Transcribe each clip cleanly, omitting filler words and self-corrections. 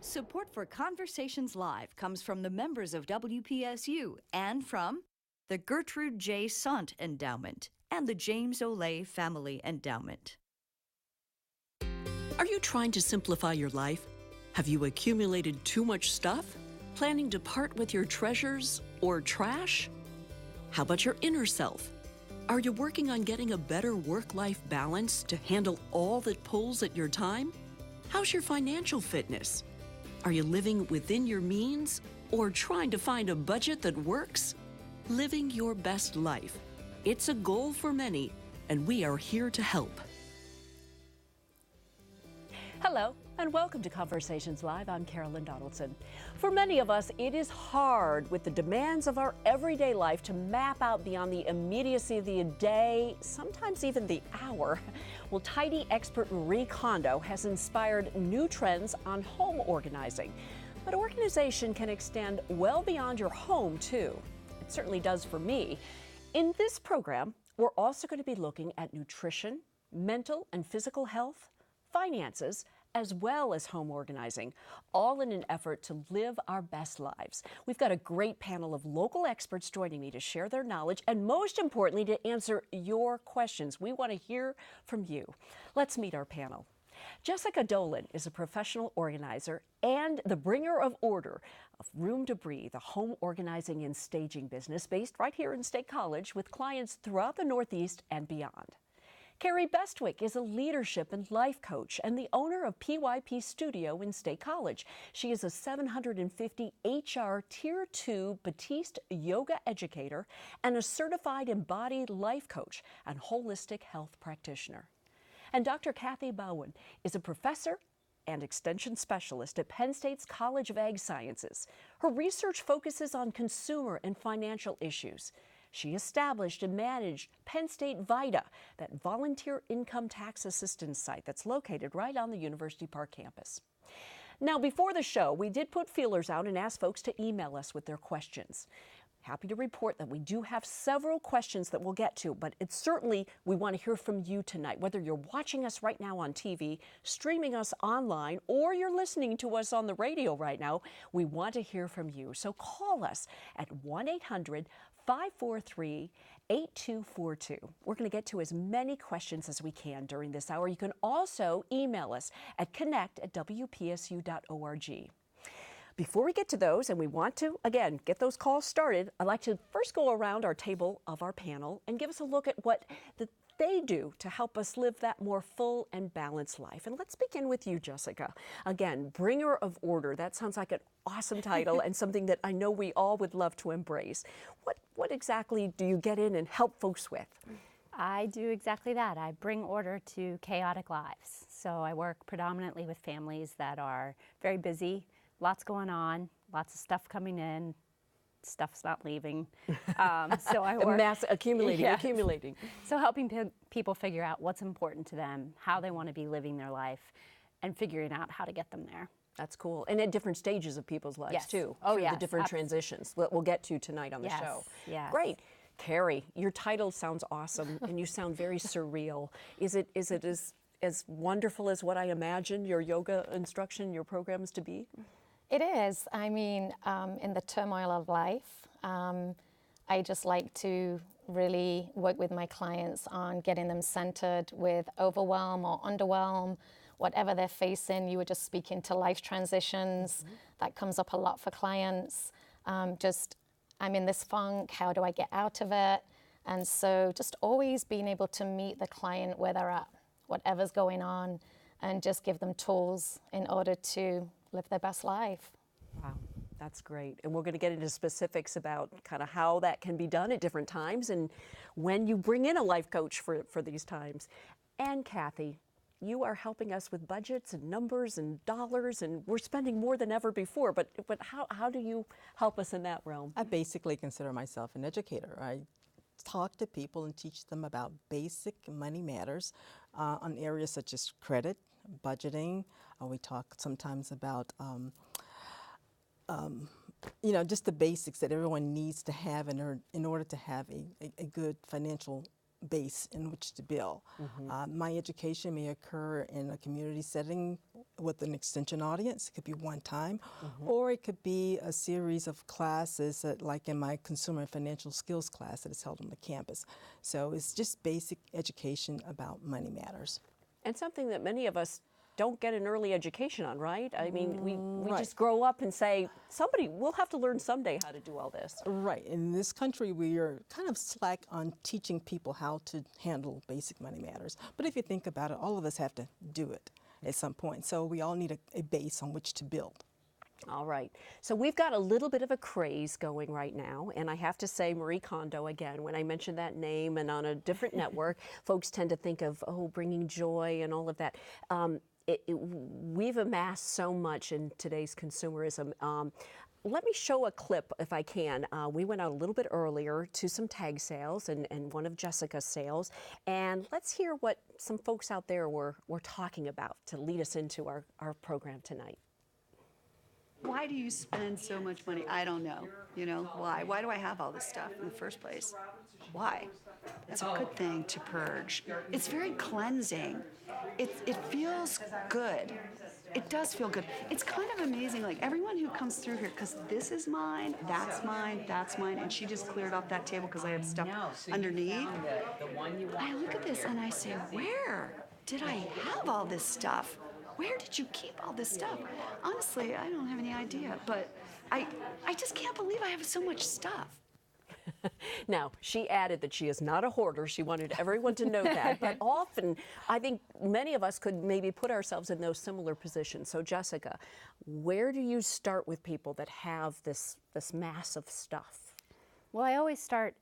Support for Conversations Live comes from the members of WPSU and from the Gertrude J. Sant Endowment and the James Olay Family Endowment. Are you trying to simplify your life? Have you accumulated too much stuff? Planning to part with your treasures or trash? How about your inner self? Are you working on getting a better work-life balance to handle all that pulls at your time? How's your financial fitness? Are you living within your means or trying to find a budget that works? Living your best life. It's a goal for many, and we are here to help. Hello, and welcome to Conversations Live. I'm Carolyn Donaldson. For many of us, it is hard with the demands of our everyday life to map out beyond the immediacy of the day, sometimes even the hour. Well, tidy expert Marie Kondo has inspired new trends on home organizing. But organization can extend well beyond your home, too. It certainly does for me. In this program, we're also going to be looking at nutrition, mental and physical health, finances, as well as home organizing, all in an effort to live our best lives. We've got a great panel of local experts joining me to share their knowledge and, most importantly, to answer your questions. We want to hear from you. Let's meet our panel. Jessica Dolan is a professional organizer and the bringer of order of Room to Breathe, a home organizing and staging business based right here in State College with clients throughout the Northeast and beyond. Carrie Bestwick is a leadership and life coach and the owner of PYP Studio in State College. She is a 750 HR Tier 2 Batiste yoga educator and a certified embodied life coach and holistic health practitioner. And Dr. Kathy Bowen is a professor and extension specialist at Penn State's College of Ag Sciences. Her research focuses on consumer and financial issues. She established and managed Penn State VITA, that volunteer income tax assistance site that's located right on the University Park campus. Now, before the show, we did put feelers out and ask folks to email us with their questions. Happy to report that we do have several questions that we'll get to, but it's certainly we want to hear from you tonight, whether you're watching us right now on TV, streaming us online, or you're listening to us on the radio right now. We want to hear from you. So call us at 1-800-543-8242. We're going to get to as many questions as we can during this hour. You can also email us at connect@wpsu.org. Before we get to those, and we want to, again, get those calls started, I'd like to first go around our table of our panel and give us a look at what they do to help us live that more full and balanced life. And let's begin with you, Jessica. Again, bringer of order. That sounds like an awesome title and something that I know we all would love to embrace. What exactly do you get in and help folks with? I do exactly that. I bring order to chaotic lives. So I work predominantly with families that are very busy, lots going on, lots of stuff coming in, stuff's not leaving. So I work accumulating. So helping people figure out what's important to them, how they want to be living their life, and figuring out how to get them there. That's cool. And at different stages of people's lives, yes. too. Oh, through yes. the different transitions that we'll get to tonight on the show. Yes. Great. Carrie, your title sounds awesome, and you sound very surreal. Is it as wonderful as what I imagine your yoga instruction, your program is to be? It is. I mean, in the turmoil of life, I just like to really work with my clients on getting them centered with overwhelm or underwhelm, whatever they're facing. You were just speaking to life transitions. Mm-hmm. That comes up a lot for clients. I'm in this funk, how do I get out of it? And so just always being able to meet the client where they're at, whatever's going on, and just give them tools in order to live their best life. Wow, that's great. And we're going to get into specifics about kind of how that can be done at different times and when you bring in a life coach for these times. And Kathy, you are helping us with budgets and numbers and dollars, and we're spending more than ever before. But how do you help us in that realm? I basically consider myself an educator. I talk to people and teach them about basic money matters on areas such as credit, budgeting. We talk sometimes about just the basics that everyone needs to have in order to have a good financial base in which to build. My education may occur in a community setting with an extension audience. It could be one time, or it could be a series of classes like in my consumer and financial skills class that is held on the campus. So it's just basic education about money matters. And something that many of us don't get an early education on, right? I mean, we Right. just grow up and say, we'll have to learn someday how to do all this. Right. In this country, we are kind of slack on teaching people how to handle basic money matters. But if you think about it, all of us have to do it at some point. So we all need a base on which to build. All right. So we've got a little bit of a craze going right now. And I have to say, Marie Kondo, again, when I mention that name and on a different network, folks tend to think of, bringing joy and all of that. We've amassed so much in today's consumerism. Let me show a clip, if I can. We went out a little bit earlier to some tag sales and one of Jessica's sales. And let's hear what some folks out there were talking about to lead us into our program tonight. Why do you spend so much money? I don't know. You know, why? Why do I have all this stuff in the first place? Why? It's a good thing to purge. It's very cleansing. It feels good. It does feel good. It's kind of amazing, like everyone who comes through here, because this is mine, that's mine, that's mine, and she just cleared off that table because I have stuff underneath. I look at this and I say, where did I have all this stuff? Where did you keep all this stuff? Honestly, I don't have any idea, but I just can't believe I have so much stuff. Now, she added that she is not a hoarder. She wanted everyone to know that. But often, I think many of us could maybe put ourselves in those similar positions. So, Jessica, where do you start with people that have this mass of stuff? Well, I always start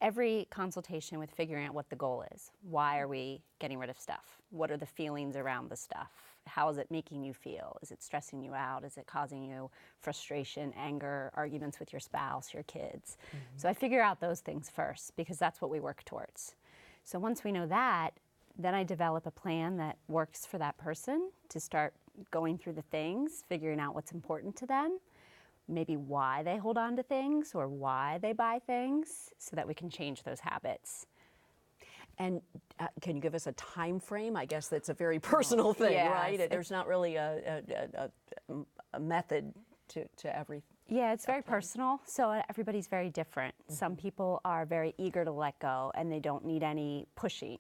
every consultation with figuring out what the goal is. Why are we getting rid of stuff? What are the feelings around the stuff? How is it making you feel? Is it stressing you out? Is it causing you frustration, anger, arguments with your spouse, your kids? So I figure out those things first because that's what we work towards. So once we know that, then I develop a plan that works for that person to start going through the things, figuring out what's important to them, maybe why they hold on to things or why they buy things so that we can change those habits. And can you give us a time frame? I guess that's a very personal thing, Yes, right? There's not really a method to everything. Yeah, it's very personal, so everybody's very different. Some people are very eager to let go and they don't need any pushing.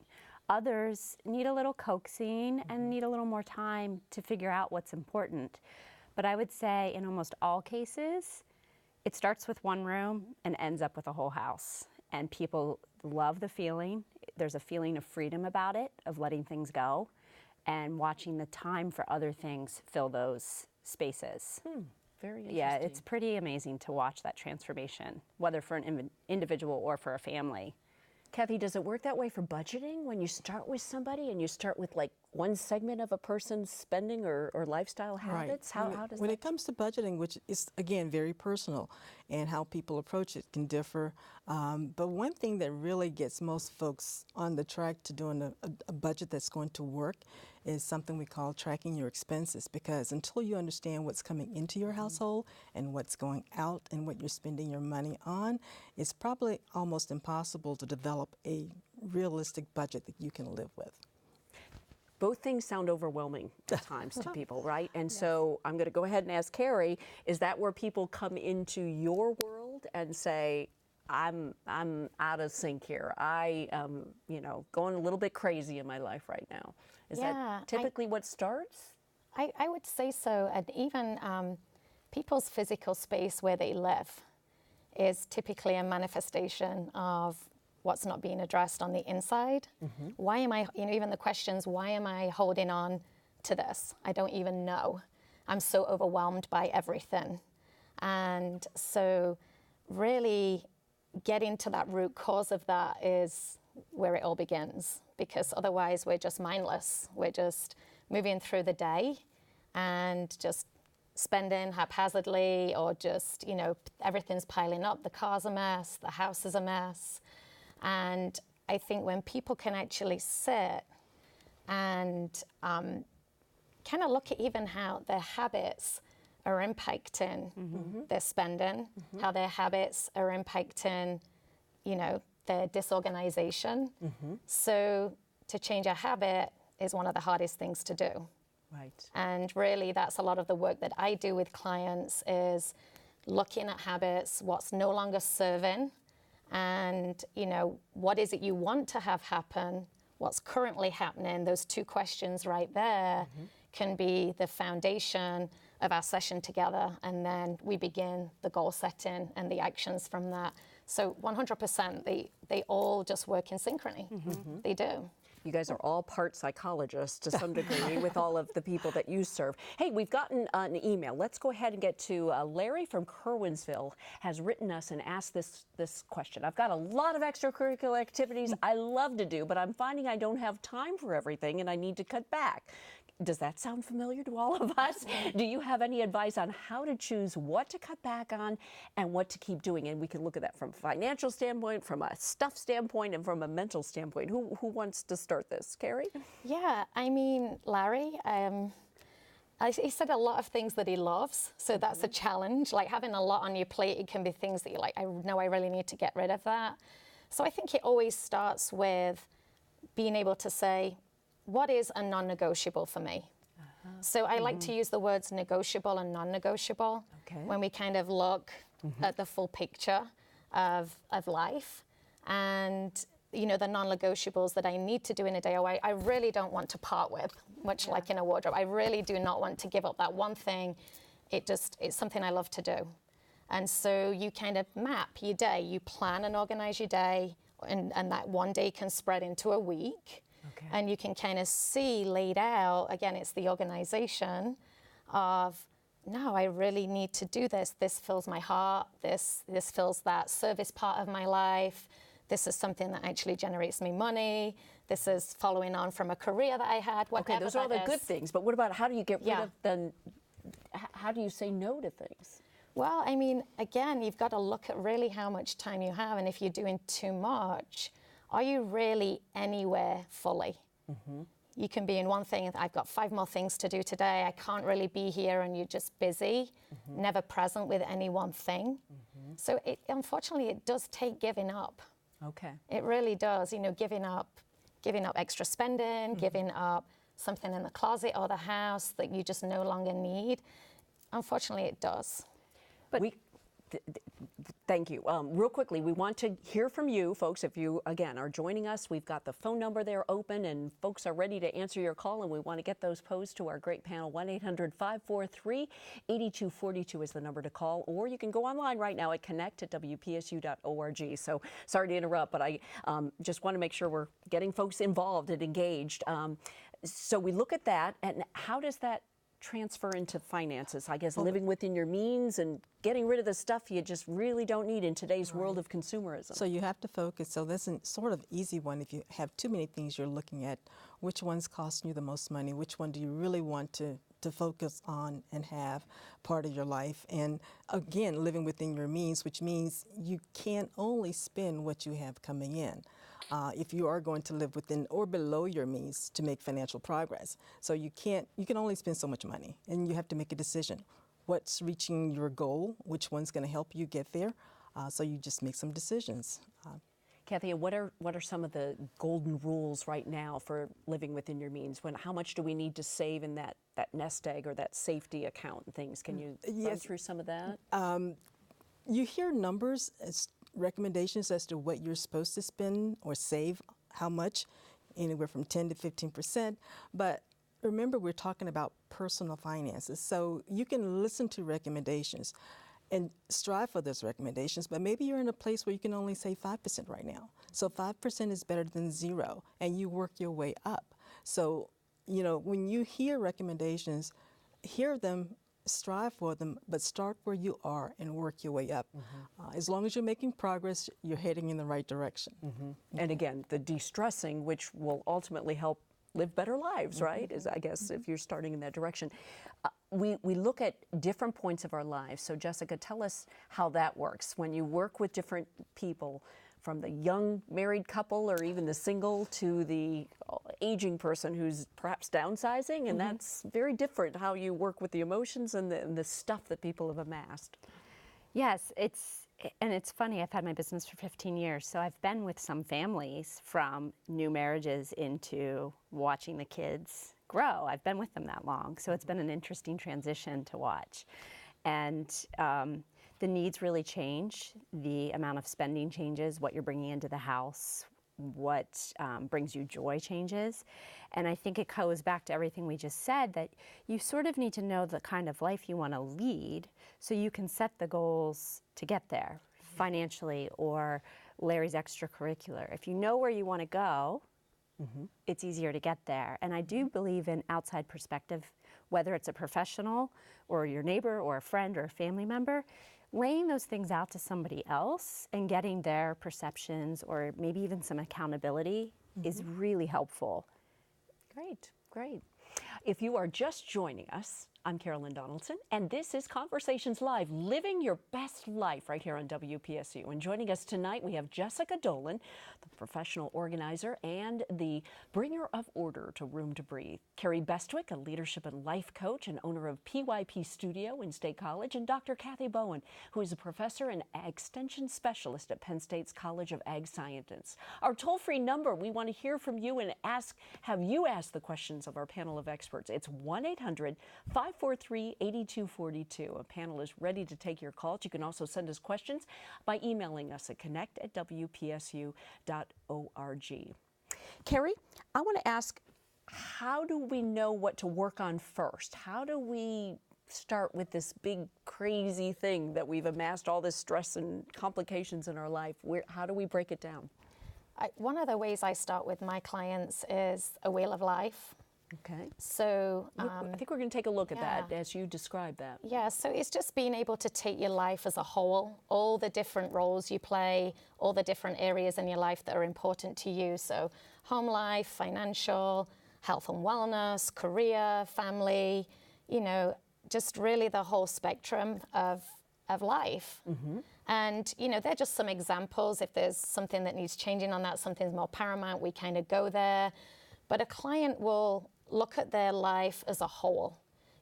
Others need a little coaxing and need a little more time to figure out what's important. But I would say in almost all cases, it starts with one room and ends up with a whole house. And people love the feeling. There's a feeling of freedom about it, of letting things go, and watching the time for other things fill those spaces. Very interesting. Yeah, it's pretty amazing to watch that transformation, whether for an individual or for a family. Kathy, does it work that way for budgeting when you start with somebody and you start with like one segment of a person's spending or lifestyle habits? Right. How does when that? it comes to budgeting, which is, again, very personal, and how people approach it can differ. But one thing that really gets most folks on the track to doing a budget that's going to work is something we call tracking your expenses, because until you understand what's coming into your household and what's going out and what you're spending your money on, it's probably almost impossible to develop a realistic budget that you can live with. Both things sound overwhelming at times to people, right? And so I'm going to go ahead and ask Carrie, is that where people come into your world and say, I'm out of sync here. I am, going a little bit crazy in my life right now. Is that typically what starts? I would say so. And even people's physical space where they live is typically a manifestation of what's not being addressed on the inside. Why am I, even the questions, why am I holding on to this? I don't even know. I'm so overwhelmed by everything. And so really getting to that root cause of that is where it all begins, because otherwise we're just mindless. We're just moving through the day and just spending haphazardly, or just, everything's piling up. The car's a mess, the house is a mess. And I think when people can actually sit and kind of look at even how their habits are impacting their spending, how their habits are impacting, their disorganization. So to change a habit is one of the hardest things to do. Right. And really, that's a lot of the work that I do with clients, is looking at habits, what's no longer serving, and, you know, what is it you want to have happen, what's currently happening. Those two questions right there can be the foundation of our session together, and then we begin the goal setting and the actions from that. So 100%, they all just work in synchrony. They do. You guys are all part psychologists to some degree with all of the people that you serve. Hey, we've gotten an email. Let's go ahead and get to Larry from Kerwinsville has written us and asked this question. I've got a lot of extracurricular activities I love to do, but I'm finding I don't have time for everything and I need to cut back. Does that sound familiar to all of us? Do you have any advice on how to choose what to cut back on and what to keep doing? And we can look at that from a financial standpoint, from a stuff standpoint, and from a mental standpoint. Who wants to start this? Carrie? Yeah, I mean, Larry, he said a lot of things that he loves, so that's a challenge. Like having a lot on your plate, it can be things that you're like, I know I really need to get rid of that. So I think it always starts with being able to say, what is a non-negotiable for me? So I like to use the words negotiable and non-negotiable when we kind of look at the full picture of life. And, you know, the non-negotiables that I need to do in a day, I really don't want to part with, much like in a wardrobe. I really do not want to give up that one thing. It's something I love to do. And so you kind of map your day. You plan and organize your day, and that one day can spread into a week. And you can kind of see laid out, again, it's the organization of, no, I really need to do this. This fills my heart. This fills that service part of my life. This is something that actually generates me money. This is following on from a career that I had, whatever. Okay, those are all the good things, but what about how do you get rid of them? How do you say no to things? Well, I mean, again, you've got to look at really how much time you have, and if you're doing too much, are you really anywhere fully? You can be in one thing, I've got 5 more things to do today, I can't really be here, and you're just busy, never present with any one thing. So unfortunately, it does take giving up. Okay. It really does, you know, giving up extra spending, giving up something in the closet or the house that you just no longer need. Unfortunately, it does. But thank you. Real quickly, we want to hear from you, folks. If you, again, are joining us, we've got the phone number there open, and folks are ready to answer your call, and we want to get those posed to our great panel. 1-800-543-8242 is the number to call, or you can go online right now at connect@wpsu.org. So sorry to interrupt, but I just want to make sure we're getting folks involved and engaged. So we look at that, and how does that transfer into finances? I guess living within your means and getting rid of the stuff you just really don't need in today's world of consumerism. So you have to focus. So this is sort of easy one. If you have too many things you're looking at, which one's costing you the most money? Which one do you really want to focus on and have part of your life? And again, living within your means, which means you can only spend what you have coming in. If you are going to live within or below your means to make financial progress. So you can only spend so much money, and you have to make a decision. What's reaching your goal? Which one's going to help you get there? So you just make some decisions. Kathy, what are some of the golden rules right now for living within your means? How much do we need to save in that nest egg or that safety account and things? Can you run through some of that? You hear numbers as recommendations as to what you're supposed to spend or save, how much, anywhere from 10 to 15%. But remember, we're talking about personal finances. So you can listen to recommendations and strive for those recommendations, but maybe you're in a place where you can only save 5% right now. So 5% is better than 0, and you work your way up. So, you know, when you hear recommendations, hear them, strive for them, but start where you are and work your way up. As long as you're making progress, you're heading in the right direction. And again, the de-stressing, which will ultimately help live better lives, right? Is, I guess, if you're starting in that direction. We look at different points of our lives. So Jessica, tell us how that works. When you work with different people, from the young married couple or even the single to the aging person who's perhaps downsizing, and that's very different how you work with the emotions and the stuff that people have amassed. Yes, it's And it's funny, I've had my business for 15 years, so I've been with some families from new marriages into watching the kids grow. I've been with them that long, so it's been an interesting transition to watch. And the needs really change, the amount of spending changes, what you're bringing into the house, what brings you joy changes. And I think it goes back to everything we just said, that you sort of need to know the kind of life you want to lead so you can set the goals to get there financially or Larry's extracurricular. If you know where you want to go, it's easier to get there. And I do believe in outside perspective, whether it's a professional or your neighbor or a friend or a family member, laying those things out to somebody else and getting their perceptions or maybe even some accountability is really helpful. Great, great. If you are just joining us, I'm Carolyn Donaldson, and this is Conversations Live, living your best life right here on WPSU. And joining us tonight, we have Jessica Dolan, the professional organizer and the bringer of order to Room to Breathe. Carrie Bestwick, a leadership and life coach and owner of PYP Studio in State College, and Dr. Kathy Bowen, who is a professor and extension specialist at Penn State's College of Ag Scientists. Our toll-free number, we want to hear from you and have you ask the questions of our panel of experts. It's 1-800-543-8242. A panel is ready to take your calls. You can also send us questions by emailing us at connect@wpsu.org. Carrie, I want to ask, how do we know what to work on first? How do we start with this big crazy thing that we've amassed all this stress and complications in our life? How do we break it down? One of the ways I start with my clients is a wheel of life. Okay. So I think we're going to take a look at that as you describe that. Yeah, so it's just being able to take your life as a whole, all the different roles you play, all the different areas in your life that are important to you. So home life, financial, health and wellness, career, family, just really the whole spectrum of life. And, they're just some examples. If there's something that needs changing on that, something's more paramount, we kind of go there. But a client will look at their life as a whole,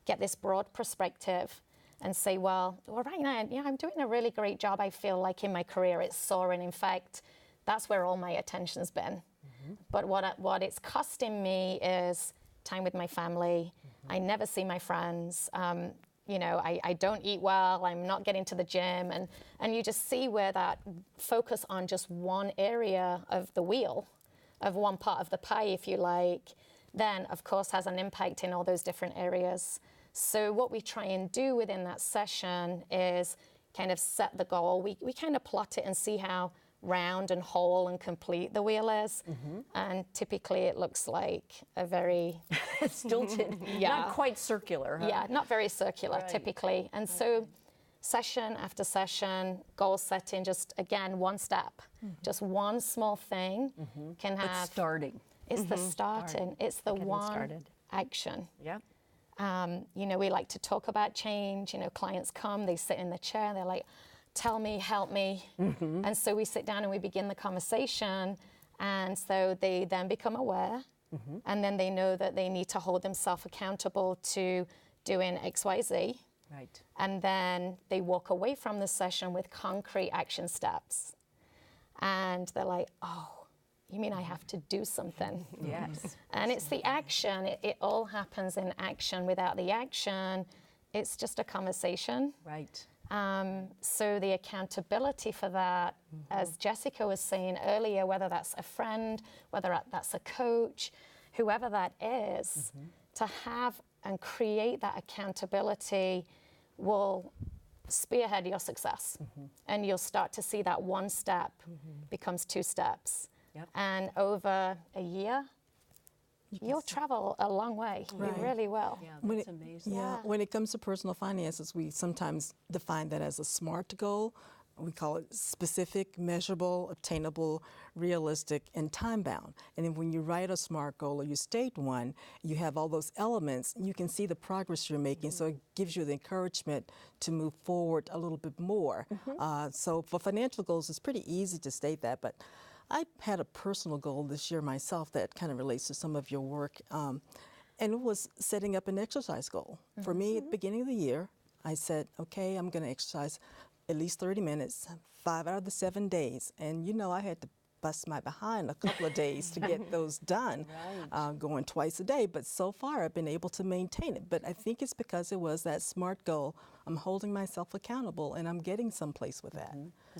get this broad perspective and say, well, right now, I'm doing a really great job. I feel like in my career, it's soaring. In fact, that's where all my attention's been. But what it's costing me is time with my family. I never see my friends. I don't eat well. I'm not getting to the gym. And you just see where that focus on just one area of the wheel, of one part of the pie, if you like, then of course has an impact in all those different areas. So what we try and do within that session is kind of set the goal. We kind of plot it and see how round and whole and complete the wheel is. And typically it looks like a very stilted, not quite circular. Huh? Yeah, not very circular typically. And so session after session, goal setting, just again, one step, just one small thing can have. It's starting. It's the starting. It's the one action. Yeah. We like to talk about change. Clients come, they sit in the chair, and they're like, tell me, help me. And so we sit down and we begin the conversation. And so they then become aware. And then they know that they need to hold themselves accountable to doing X, Y, Z. Right. And then they walk away from the session with concrete action steps. And they're like, oh, you mean I have to do something? Yes. And it's the action. It all happens in action. Without the action, it's just a conversation. Right. So the accountability for that, as Jessica was saying earlier, whether that's a friend, whether that's a coach, whoever that is, to have and create that accountability will spearhead your success. And you'll start to see that one step becomes two steps. Yep. And over a year, you'll travel a long way. Right. You really will. Yeah, that's amazing. When it comes to personal finances, we sometimes define that as a SMART goal. We call it specific, measurable, obtainable, realistic, and time-bound. And then when you write a SMART goal or you state one, you have all those elements, and you can see the progress you're making, so it gives you the encouragement to move forward a little bit more. So for financial goals, it's pretty easy to state that, but I had a personal goal this year myself that kind of relates to some of your work, and it was setting up an exercise goal. For me, at the beginning of the year, I said, okay, I'm going to exercise at least 30 minutes, 5 out of the 7 days. And you know, I had to bust my behind a couple of days to get those done, going twice a day. But so far, I've been able to maintain it. But I think it's because it was that SMART goal. I'm holding myself accountable, and I'm getting someplace with that.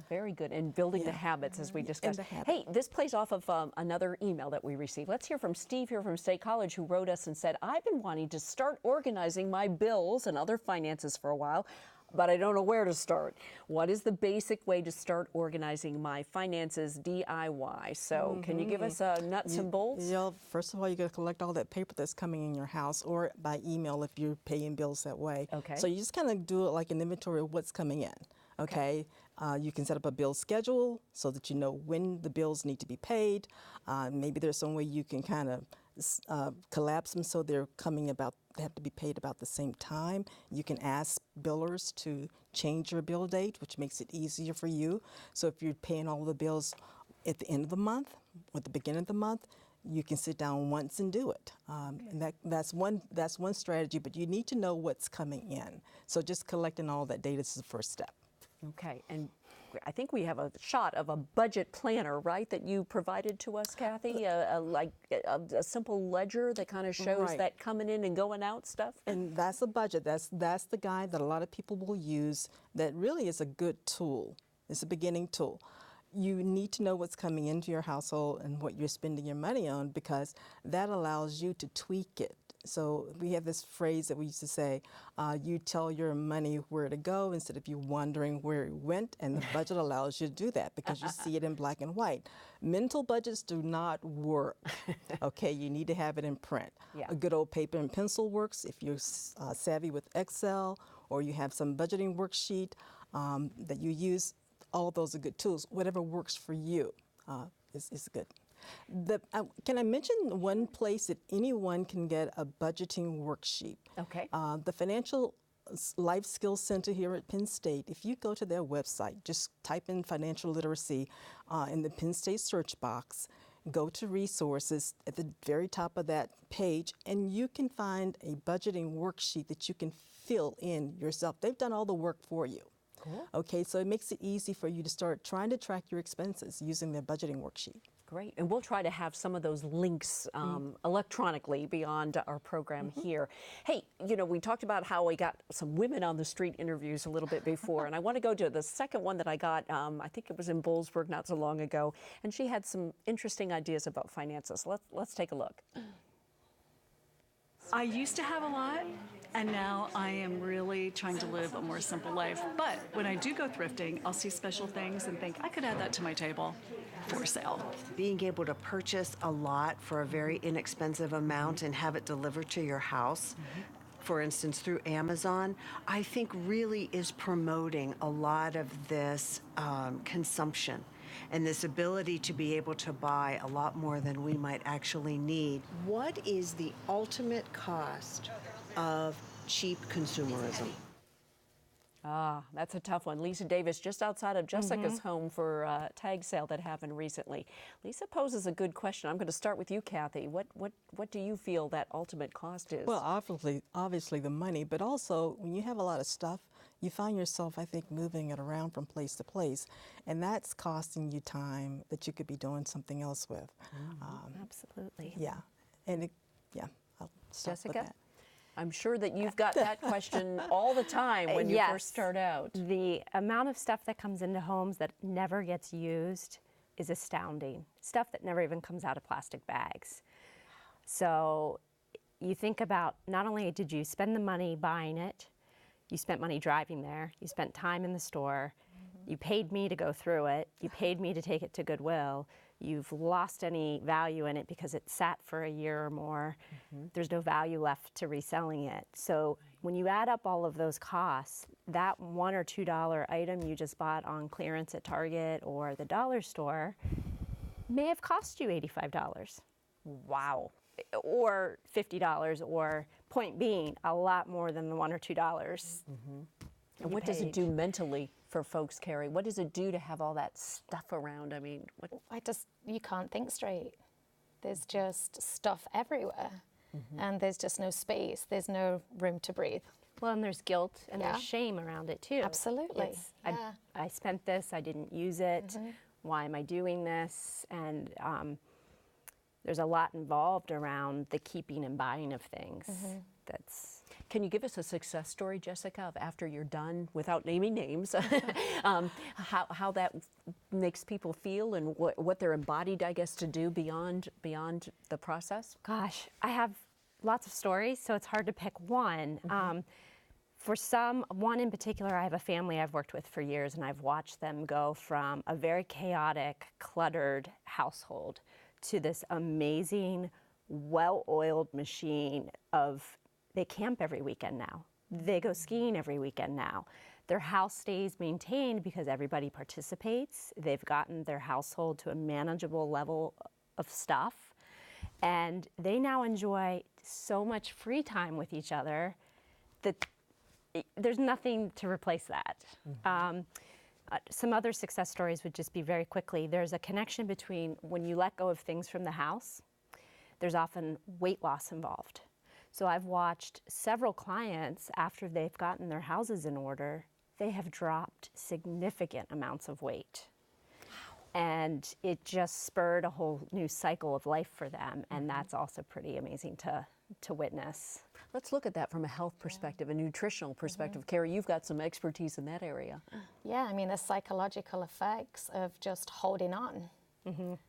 Very good. And building the habits, as we discussed. Hey, this plays off of another email that we received. Let's hear from Steve here from State College, who wrote us and said, I've been wanting to start organizing my bills and other finances for a while, but I don't know where to start. What is the basic way to start organizing my finances DIY? So can you give us nuts and bolts? Yeah, first of all, you got to collect all that paper that's coming in your house, or by email if you're paying bills that way. Okay. So you just kind of do it like an inventory of what's coming in. Okay. You can set up a bill schedule so that you know when the bills need to be paid. Maybe there's some way you can kind of collapse them so they have to be paid about the same time. You can ask billers to change your bill date, which makes it easier for you. So if you're paying all the bills at the end of the month or at the beginning of the month, you can sit down once and do it. And that's one strategy, but you need to know what's coming in. So just collecting all that data is the first step. Okay, and I think we have a shot of a budget planner, right, that you provided to us, Kathy, like a simple ledger that kind of shows that coming in and going out stuff. And that's a budget. That's the guide that a lot of people will use. That really is a good tool. It's a beginning tool. You need to know what's coming into your household and what you're spending your money on, because that allows you to tweak it. So we have this phrase that we used to say, you tell your money where to go instead of you wondering where it went, and the budget allows you to do that because you see it in black and white. Mental budgets do not work. Okay, you need to have it in print. A good old paper and pencil works if you're savvy with Excel, or you have some budgeting worksheet that you use. All those are good tools. Whatever works for you is good. Can I mention one place that anyone can get a budgeting worksheet? Okay. The Financial Life Skills Center here at Penn State, if you go to their website, just type in financial literacy in the Penn State search box, go to resources at the very top of that page, and you can find a budgeting worksheet that you can fill in yourself. They've done all the work for you. Cool. Okay, so it makes it easy for you to start trying to track your expenses using their budgeting worksheet. Great, and we'll try to have some of those links electronically beyond our program here. Hey, you know, we talked about how we got some women on the street interviews a little bit before, and I want to go to the second one that I got, I think it was in Bullsburg not so long ago, and she had some interesting ideas about finances. Let's take a look. I used to have a lot, and now I am really trying to live a more simple life. But when I do go thrifting, I'll see special things and think, I could add that to my table for sale. Being able to purchase a lot for a very inexpensive amount and have it delivered to your house, for instance, through Amazon, I think really is promoting a lot of this consumption and this ability to be able to buy a lot more than we might actually need. What is the ultimate cost of cheap consumerism? Ah, that's a tough one. Lisa Davis, just outside of Jessica's home for a tag sale that happened recently. Lisa poses a good question. I'm going to start with you, Kathy. What do you feel that ultimate cost is? Well, obviously the money, but also when you have a lot of stuff, you find yourself, I think, moving it around from place to place, and that's costing you time that you could be doing something else with. Absolutely. Yeah, and I'll start with Jessica? that. I'm sure that you've got that question all the time when you Yes. first start out. The amount of stuff that comes into homes that never gets used is astounding. Stuff that never even comes out of plastic bags. So you think about, not only did you spend the money buying it, you spent money driving there, you spent time in the store, you paid me to go through it, you paid me to take it to Goodwill, you've lost any value in it because it sat for a year or more, there's no value left to reselling it. So when you add up all of those costs, that $1 or $2 item you just bought on clearance at Target or the dollar store may have cost you $85. Wow. Or $50, or point being, a lot more than the $1 or $2. And what does it do mentally for folks, Carrie? What does it do to have all that stuff around? I mean, You can't think straight. There's just stuff everywhere, and there's just no space. There's no room to breathe. Well, and there's guilt and Yeah. there's shame around it too. Absolutely. It's, Yeah. I spent this, I didn't use it. Why am I doing this? And there's a lot involved around the keeping and buying of things. That's. Can you give us a success story, Jessica, of after you're done, without naming names, how that makes people feel and what they're embodied, I guess, to do beyond the process? Gosh, I have lots of stories, so it's hard to pick one. For one in particular, I have a family I've worked with for years, and I've watched them go from a very chaotic, cluttered household to this amazing, well-oiled machine of, they camp every weekend now. They go skiing every weekend now. Their house stays maintained because everybody participates. They've gotten their household to a manageable level of stuff. And they now enjoy so much free time with each other that there's nothing to replace that. Some other success stories would just be very quickly. There's a connection between when you let go of things from the house, there's often weight loss involved. So I've watched several clients after they've gotten their houses in order, they have dropped significant amounts of weight. And it just spurred a whole new cycle of life for them, and that's also pretty amazing to witness. Let's look at that from a health perspective, a nutritional perspective. Carrie, you've got some expertise in that area. Yeah, I mean, the psychological effects of just holding on,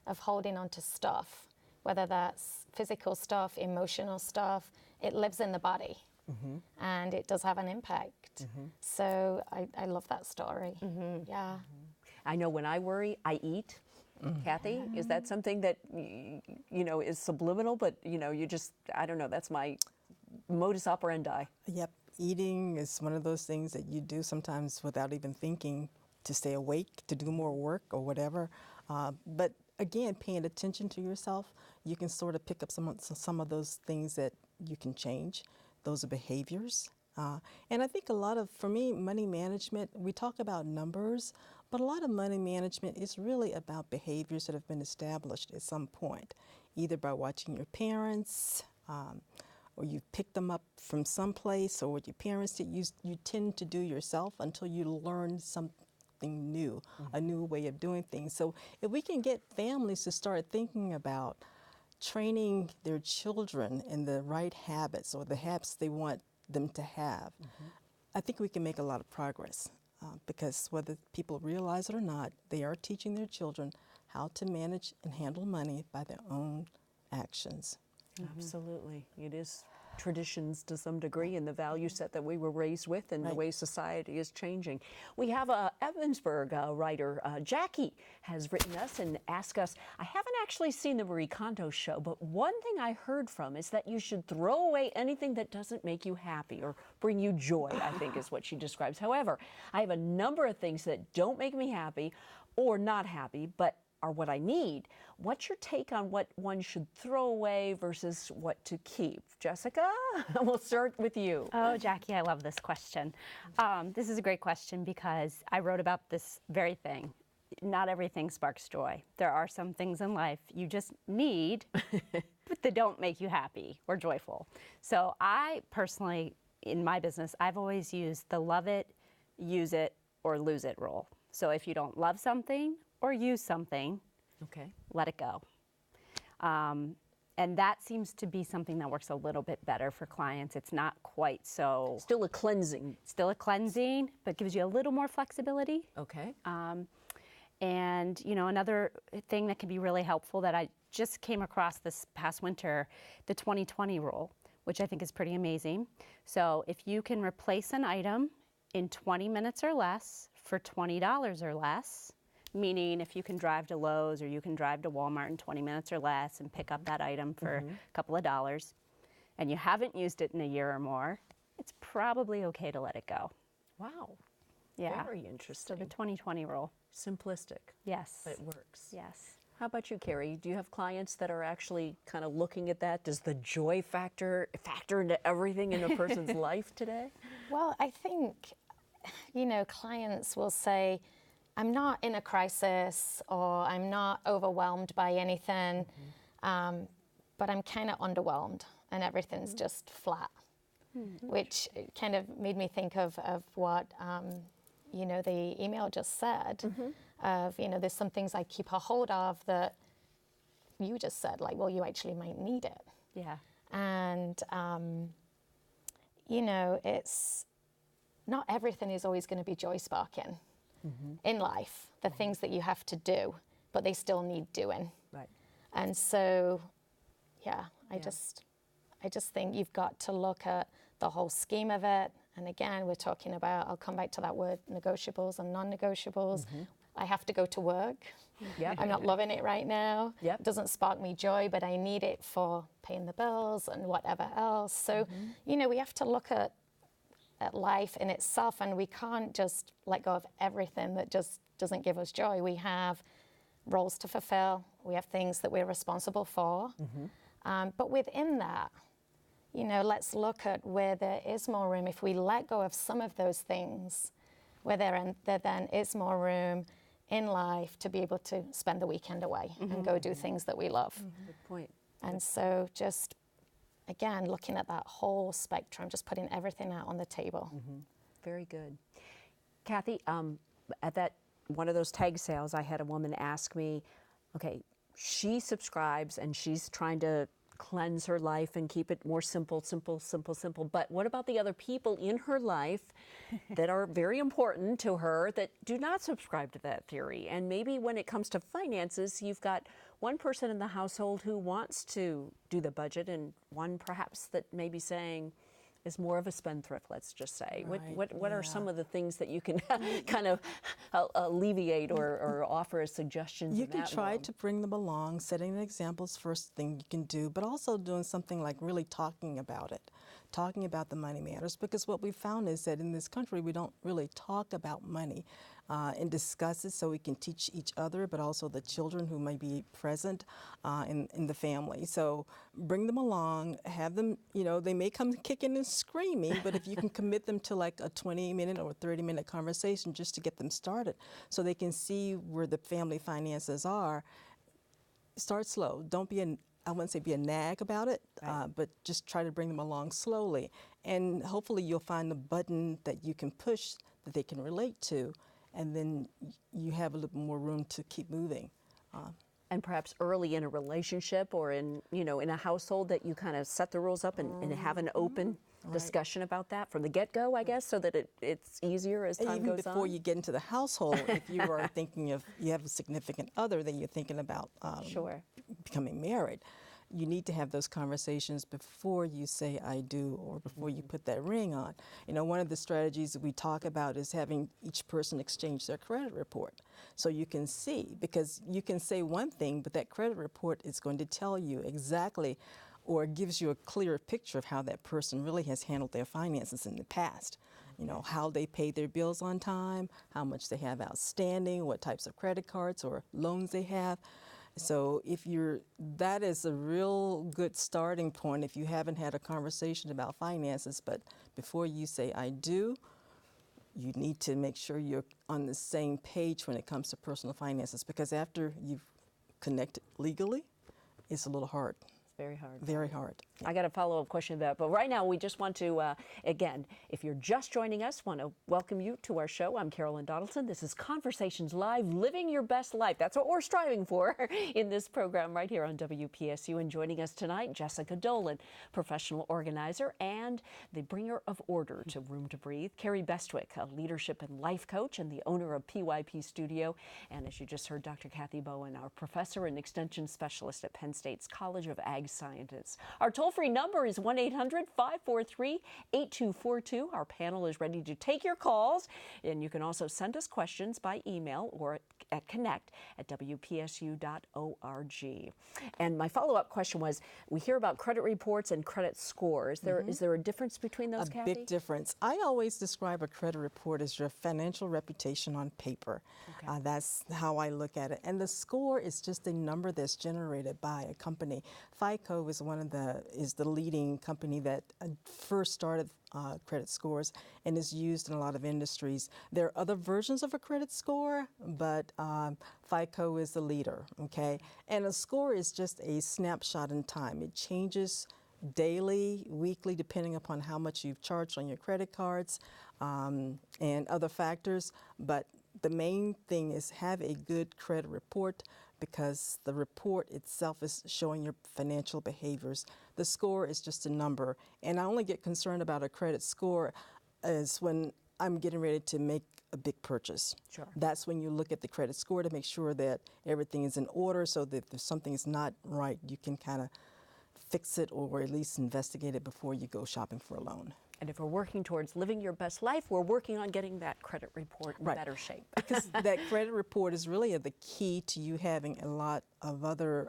of holding on to stuff, whether that's physical stuff, emotional stuff, it lives in the body. And it does have an impact. So I love that story. Yeah. I know when I worry, I eat. Kathy, is that something that, you know, is subliminal, but, you know, you just, I don't know, that's my modus operandi. Yep, eating is one of those things that you do sometimes without even thinking, to stay awake, to do more work or whatever. But again, paying attention to yourself, you can sort of pick up some of those things that you can change. Those are behaviors. And I think a lot of, for me, money management, we talk about numbers, but a lot of money management is really about behaviors that have been established at some point, either by watching your parents, or you pick them up from someplace, or what your parents did. You tend to do yourself until you learn something new, a new way of doing things. So if we can get families to start thinking about training their children in the right habits or the habits they want them to have, I think we can make a lot of progress. Because whether people realize it or not, they are teaching their children how to manage and handle money by their own actions. Absolutely. It is traditions to some degree and the value set that we were raised with and the way society is changing. We have a Evansburg writer, Jackie, has written us and asked us, I haven't actually seen the Marie Kondo show, but one thing I heard from is that you should throw away anything that doesn't make you happy or bring you joy, I think is what she describes. However, I have a number of things that don't make me happy or not happy, but are what I need. What's your take on what one should throw away versus what to keep? Jessica, we'll start with you. Oh, Jackie, I love this question. This is a great question because I wrote about this very thing. Not everything sparks joy. There are some things in life you just need, but they don't make you happy or joyful. So I personally, in my business, I've always used the love it, use it, or lose it rule. So if you don't love something or use something, let it go. And that seems to be something that works a little bit better for clients. It's not quite so... Still a cleansing. Still a cleansing, but gives you a little more flexibility. Okay. And, you know, another thing that can be really helpful that I just came across this past winter, the 20/20 rule, which I think is pretty amazing. So if you can replace an item in 20 minutes or less for $20 or less, meaning if you can drive to Lowe's or you can drive to Walmart in 20 minutes or less and pick up that item for a couple of dollars, and you haven't used it in a year or more, it's probably okay to let it go. Wow. Yeah. Very interesting. So the 20/20 rule. Simplistic. Yes. But it works. Yes. How about you, Carrie? Do you have clients that are actually kind of looking at that? Does the joy factor into everything in a person's life today? Well, I think, you know, clients will say, I'm not in a crisis or I'm not overwhelmed by anything, but I'm kind of underwhelmed and everything's just flat. which kind of made me think of what, you know, the email just said, of, you know, there's some things I keep a hold of that you just said, like, well, you actually might need it. Yeah. And, you know, it's not everything is always going to be joy sparking in life, the things that you have to do, but they still need doing. Right. And so, yeah, I just think you've got to look at the whole scheme of it. And again, we're talking about, I'll come back to that word, negotiables and non-negotiables. I have to go to work. Yep. I'm not loving it right now. Yep. It doesn't spark me joy, but I need it for paying the bills and whatever else. So, you know, we have to look at life in itself, and we can't just let go of everything that just doesn't give us joy. We have roles to fulfill. We have things that we're responsible for. But within that, you know, let's look at where there is more room. If we let go of some of those things, where there then is more room in life to be able to spend the weekend away and go do things that we love. Good point. And so just, again, looking at that whole spectrum, just putting everything out on the table. Very good. Kathy, at that one of those tag sales, I had a woman ask me, okay, she subscribes and she's trying to cleanse her life and keep it more simple, but what about the other people in her life that are very important to her that do not subscribe to that theory? And maybe when it comes to finances, you've got one person in the household who wants to do the budget and one perhaps that may be saying is more of a spendthrift, let's just say. Right, What are some of the things that you can kind of alleviate or offer as suggestions? You can try to bring them along. Setting the examples first thing you can do, but also doing something like really talking about it, talking about the money matters, because what we found is that in this country we don't really talk about money and discuss it so we can teach each other, but also the children who may be present in the family. So bring them along, have them, you know, they may come kicking and screaming, but if you can commit them to like a 20-minute or 30-minute conversation just to get them started so they can see where the family finances are, start slow. Don't be I wouldn't say be a nag about it, but just try to bring them along slowly. And hopefully you'll find the button that you can push that they can relate to, and then you have a little more room to keep moving. And perhaps early in a relationship or in, you know, in a household that you kind of set the rules up and have an open discussion about that from the get-go, I guess, so that it's easier as time even goes on. before you get into the household, if you are thinking of, you have a significant other, then you're thinking about becoming married. You need to have those conversations before you say I do or before you put that ring on. You know, one of the strategies that we talk about is having each person exchange their credit report so you can see, because you can say one thing, but that credit report is going to tell you exactly or gives you a clearer picture of how that person really has handled their finances in the past. You know, how they paid their bills on time, how much they have outstanding, what types of credit cards or loans they have. So that is a real good starting point if you haven't had a conversation about finances, but before you say I do, you need to make sure you're on the same page when it comes to personal finances, because after you've connected legally, it's a little hard. Very hard. Very hard. I got a follow-up question about, but right now we just want to, again, if you're just joining us, want to welcome you to our show. I'm Carolyn Donaldson. This is Conversations Live, living your best life. That's what we're striving for in this program right here on WPSU. And joining us tonight, Jessica Dolan, professional organizer and the bringer of order to Room to Breathe. Carrie Bestwick, a leadership and life coach and the owner of PYP Studio. And as you just heard, Dr. Kathy Bowen, our professor and extension specialist at Penn State's College of Ag Scientists. Our toll-free number is 1-800-543-8242. Our panel is ready to take your calls, and you can also send us questions by email or at connect@wpsu.org. And my follow-up question was, we hear about credit reports and credit scores. Is there a difference between those, Kathy? A big difference. I always describe a credit report as your financial reputation on paper. Okay. That's how I look at it. And the score is just a number that's generated by a company. FICO is the leading company that first started credit scores and is used in a lot of industries. There are other versions of a credit score, but FICO is the leader, okay? And a score is just a snapshot in time. It changes daily, weekly, depending upon how much you've charged on your credit cards and other factors. But the main thing is have a good credit report, because the report itself is showing your financial behaviors. The score is just a number. And I only get concerned about a credit score is when I'm getting ready to make a big purchase. Sure. That's when you look at the credit score to make sure that everything is in order, so that if something is not right, you can kind of fix it or at least investigate it before you go shopping for a loan. And if we're working towards living your best life, we're working on getting that credit report in better shape. Because that credit report is really the key to you having a lot of other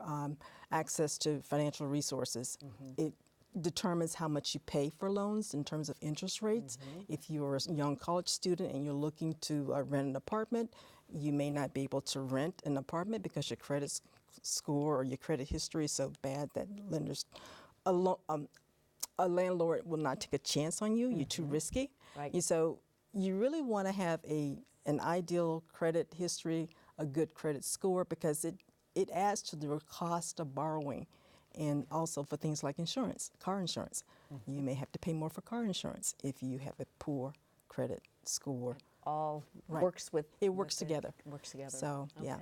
access to financial resources. It determines how much you pay for loans in terms of interest rates. If you're a young college student and you're looking to rent an apartment, you may not be able to rent an apartment because your credit score or your credit history is so bad that lenders, a landlord will not take a chance on you. You're too risky. Right. And so you really want to have an ideal credit history, a good credit score, because it adds to the cost of borrowing. And also for things like insurance, car insurance. You may have to pay more for car insurance if you have a poor credit score. All works with... It works together. Works together. So, yeah.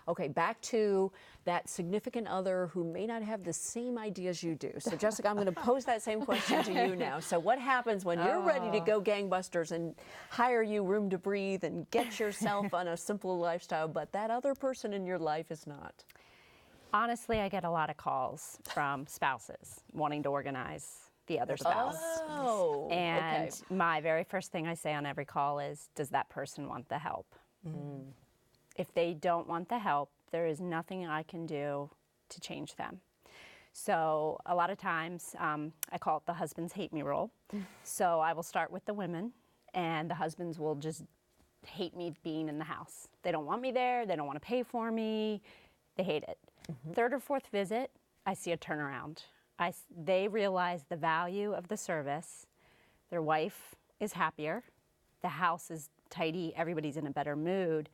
Okay, back to that significant other who may not have the same ideas you do. So, Jessica, I'm going to pose that same question to you now. So what happens when you're ready to go gangbusters and hire you room to breathe and get yourself on a simple lifestyle, but that other person in your life is not? Honestly, I get a lot of calls from spouses wanting to organize the other spouse. Oh, and my very first thing I say on every call is, does that person want the help? If they don't want the help, there is nothing I can do to change them. So a lot of times, I call it the husbands hate me rule. So I will start with the women, and the husbands will just hate me being in the house. They don't want me there. They don't want to pay for me. They hate it. Third or fourth visit, I see a turnaround. They realize the value of the service. Their wife is happier. The house is tidy. Everybody's in a better mood.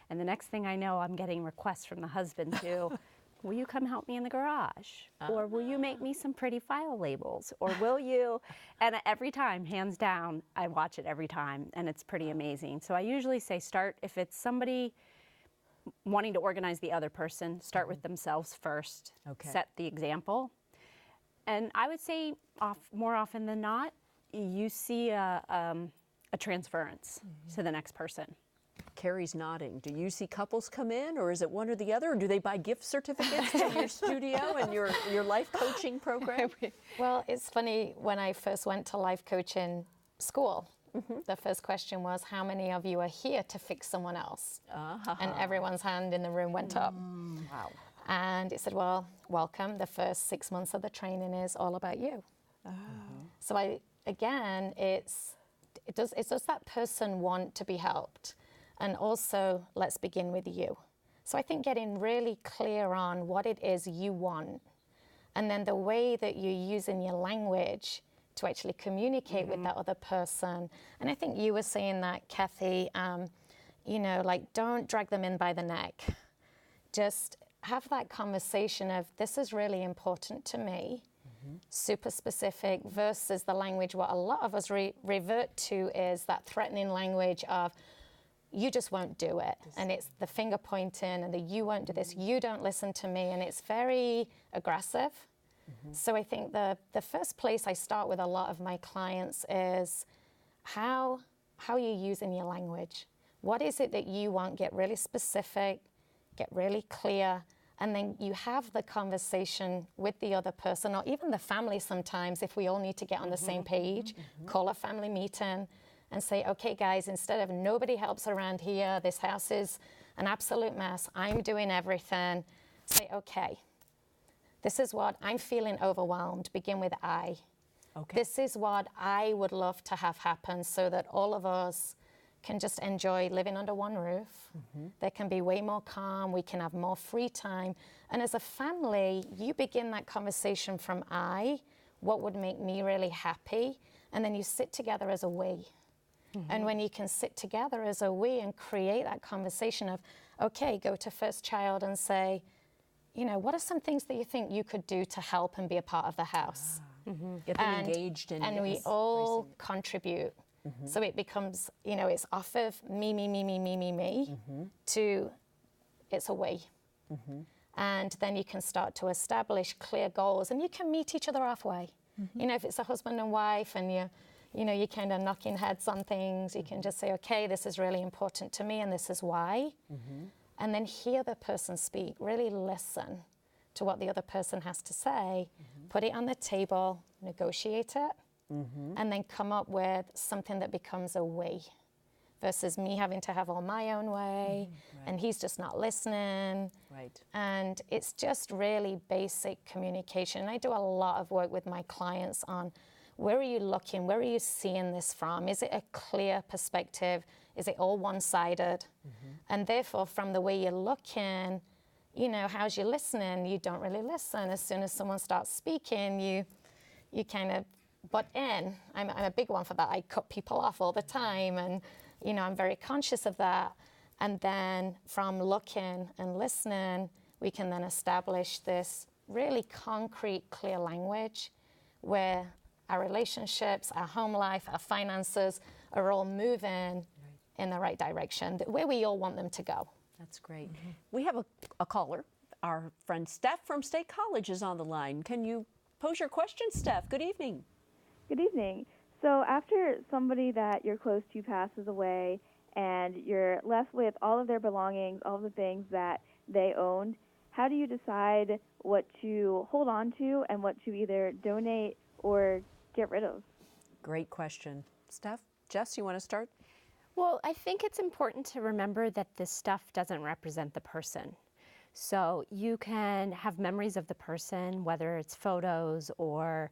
And the next thing I know, I'm getting requests from the husband to, will you come help me in the garage? Or will you make me some pretty file labels? Or will you? And every time, hands down, I watch it every time, and it's pretty amazing. So I usually say start, if it's somebody wanting to organize the other person, start with themselves first, set the example. And I would say more often than not, you see a transference to the next person. Carrie's nodding. Do you see couples come in, or is it one or the other? Or do they buy gift certificates to your studio and your life coaching program? Well, it's funny, when I first went to life coaching school, the first question was, how many of you are here to fix someone else? And everyone's hand in the room went up. Wow. And it said, well, welcome. The first 6 months of the training is all about you. So again, does that person want to be helped? And also, let's begin with you. So I think getting really clear on what it is you want, and then the way that you're using your language to actually communicate with that other person. And I think you were saying that, Kathy, like, don't drag them in by the neck. Just have that conversation of, this is really important to me, super specific, versus the language, what a lot of us revert to is that threatening language of, you just won't do it. And it's the finger pointing and the you won't do this, you don't listen to me, and it's very aggressive. So I think the first place I start with a lot of my clients is how are you using your language? What is it that you want? Get really specific, get really clear, and then you have the conversation with the other person, or even the family sometimes, if we all need to get on the same page, call a family meeting and say, okay guys, instead of nobody helps around here, this house is an absolute mess, I'm doing everything, say, okay, this is what I'm feeling overwhelmed, begin with I. This is what I would love to have happen so that all of us can just enjoy living under one roof. There can be way more calm, we can have more free time. And as a family, you begin that conversation from I, what would make me really happy, and then you sit together as a we. And when you can sit together as a we and create that conversation of, okay, go to first child and say, what are some things that you think you could do to help and be a part of the house? Get them engaged in and we all contribute. So it becomes, it's off of me, to it's a we. And then you can start to establish clear goals, and you can meet each other halfway. If it's a husband and wife and you're kind of knocking heads on things, you can just say, okay, this is really important to me and this is why. And then hear the person speak, really listen to what the other person has to say, put it on the table, negotiate it, and then come up with something that becomes a we, versus me having to have all my own way, and he's just not listening. And it's just really basic communication. I do a lot of work with my clients on where are you looking, where are you seeing this from? Is it a clear perspective? Is it all one-sided? And therefore, from the way you're looking, how's your listening? You don't really listen. As soon as someone starts speaking, you kind of butt in. I'm a big one for that. I cut people off all the time, and I'm very conscious of that. And then from looking and listening, we can then establish this really concrete, clear language where our relationships, our home life, our finances are all moving in the right direction, where we all want them to go. That's great. We have a caller. Our friend Steph from State College is on the line. Can you pose your question, Steph? Good evening. Good evening. So after somebody that you're close to passes away and you're left with all of their belongings, all of the things that they owned, how do you decide what to hold on to and what to either donate or get rid of? Great question. Steph, Jess, you want to start? Well, I think it's important to remember that this stuff doesn't represent the person. So you can have memories of the person, whether it's photos or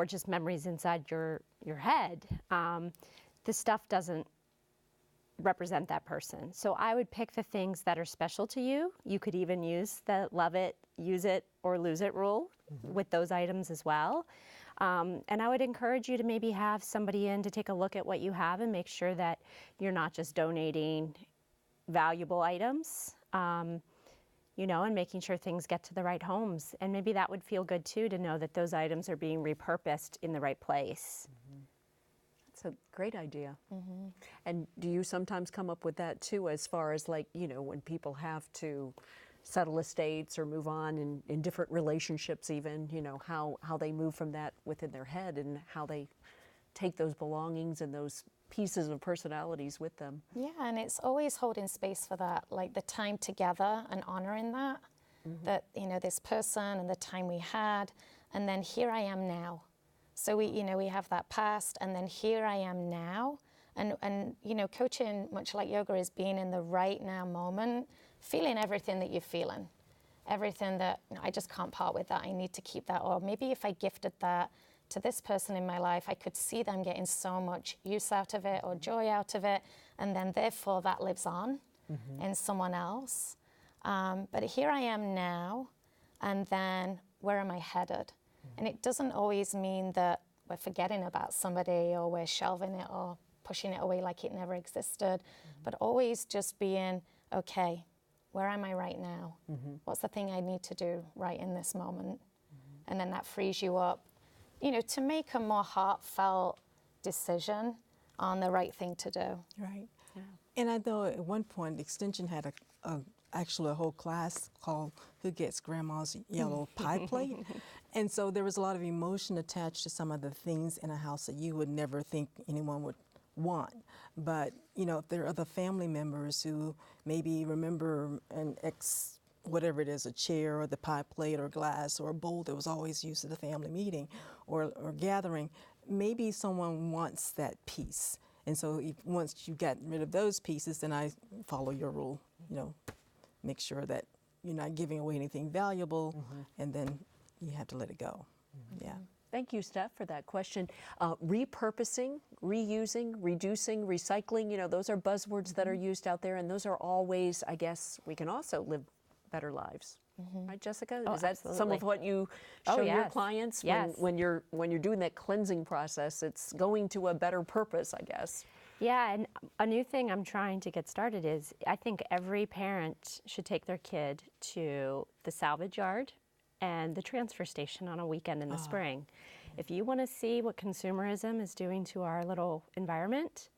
just memories inside your head. This stuff doesn't represent that person. So I would pick the things that are special to you. You could even use the love it, use it, or lose it rule with those items as well. And I would encourage you to maybe have somebody in to take a look at what you have and make sure that you're not just donating valuable items, and making sure things get to the right homes. And maybe that would feel good too, to know that those items are being repurposed in the right place. That's a great idea. And do you sometimes come up with that too, as far as when people have to settle estates or move on in different relationships even, how they move from that within their head and how they take those belongings and those pieces of personalities with them. Yeah, and it's always holding space for that, like the time together and honoring that, this person and the time we had, and then here I am now. So we have that past, and then here I am now. And coaching, much like yoga, is being in the right now moment, feeling everything that you're feeling, everything that I just can't part with that. I need to keep that. Or maybe if I gifted that to this person in my life, I could see them getting so much use out of it or joy out of it, and then therefore that lives on in someone else. But here I am now, and then where am I headed? And it doesn't always mean that we're forgetting about somebody or we're shelving it or pushing it away like it never existed, but always just being, okay, where am I right now? What's the thing I need to do right in this moment? And then that frees you up, to make a more heartfelt decision on the right thing to do. Right. Yeah. And I know at one point, Extension had actually a whole class called Who Gets Grandma's Yellow Pie Plate? And so there was a lot of emotion attached to some of the things in a house that you would never think anyone would want. But, if there are other family members who maybe remember an whatever it is, a chair or the pie plate or glass or a bowl that was always used at a family meeting or gathering, maybe someone wants that piece. And so once you've gotten rid of those pieces, then I follow your rule, make sure that you're not giving away anything valuable, and then you have to let it go. Yeah. Thank you, Steph, for that question. Repurposing, reusing, reducing, recycling, those are buzzwords that are used out there, and those are all ways, I guess, we can also live better lives. Right, Jessica? Is that some of what you show your clients when you're doing that cleansing process? It's going to a better purpose, I guess. Yeah, and a new thing I'm trying to get started is I think every parent should take their kid to the salvage yard and the transfer station on a weekend in the spring. If you want to see what consumerism is doing to our little environment,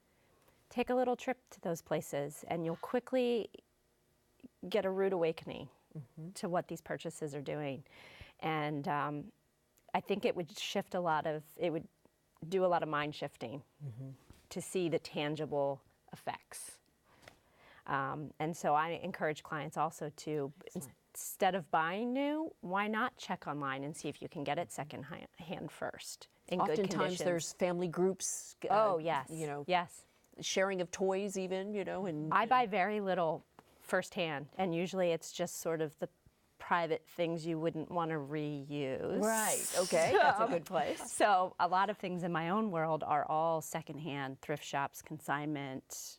take a little trip to those places and you'll quickly get a rude awakening to what these purchases are doing. And I think it would do a lot of mind shifting to see the tangible effects. And so I encourage clients also to, instead of buying new, why not check online and see if you can get it second hand first in good conditions. Oftentimes there's family groups. Oh, yes. You know, yes. sharing of toys even, you know. And I buy very little firsthand, and usually it's just sort of the private things you wouldn't want to reuse. Right, okay, that's a good place. So a lot of things in my own world are all secondhand, thrift shops, consignment,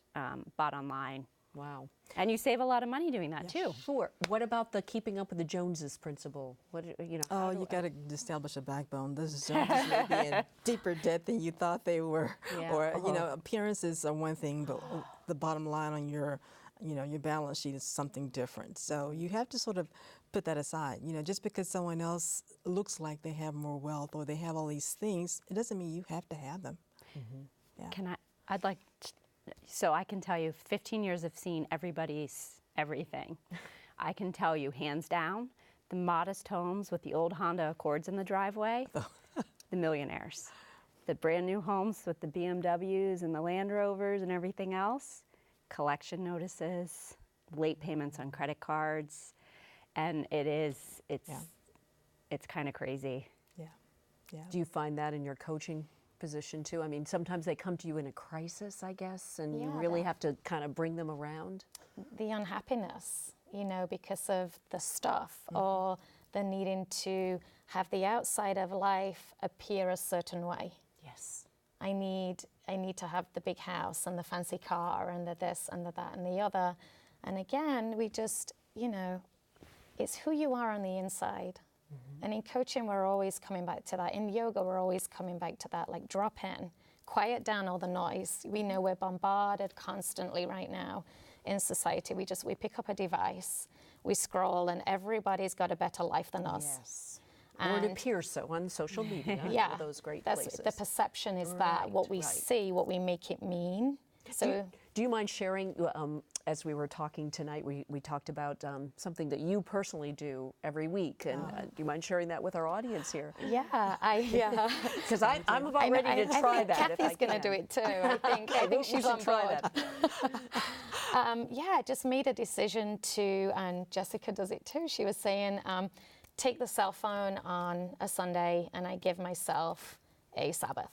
bought online. Wow. And you save a lot of money doing that too. Sure. What about the keeping up with the Joneses principle? What, you know? Oh, you got to establish a backbone. Those Joneses may be in deeper debt than you thought they were. Yeah. Or, you know, appearances are one thing, but the bottom line on your, you know, your balance sheet is something different. So you have to sort of put that aside. You know, just because someone else looks like they have more wealth or they have all these things, it doesn't mean you have to have them. Yeah. I'd like to, so I can tell you 15 years of seeing everybody's everything. I can tell you hands down, the modest homes with the old Honda Accords in the driveway, the millionaires. The brand new homes with the BMWs and the Land Rovers and everything else, collection notices, late payments on credit cards, and it's kind of crazy. Yeah. Yeah. Do you find that in your coaching position too? I mean, sometimes they come to you in a crisis, I guess, and you really have to kind of bring them around. The unhappiness, you know, because of the stuff or the needing to have the outside of life appear a certain way. Yes. I need to have the big house and the fancy car and the this and the that and the other. And again, we just, you know, it's who you are on the inside. And in coaching, we're always coming back to that. In yoga, we're always coming back to that, like drop in, quiet down all the noise. We know we're bombarded constantly right now in society. We pick up a device, we scroll, and everybody's got a better life than us. Yes. Or it appears so on social media. Yeah, Those great that's places. the perception is that what we see, what we make it mean. So, do you mind sharing? As we were talking tonight, we talked about something that you personally do every week, and do you mind sharing that with our audience here? Yeah, because I'm about ready to try that. Kathy's going to do it too. I think she's on board. I just made a decision to, and Jessica does it too. She was saying, take the cell phone on a Sunday, and I give myself a Sabbath.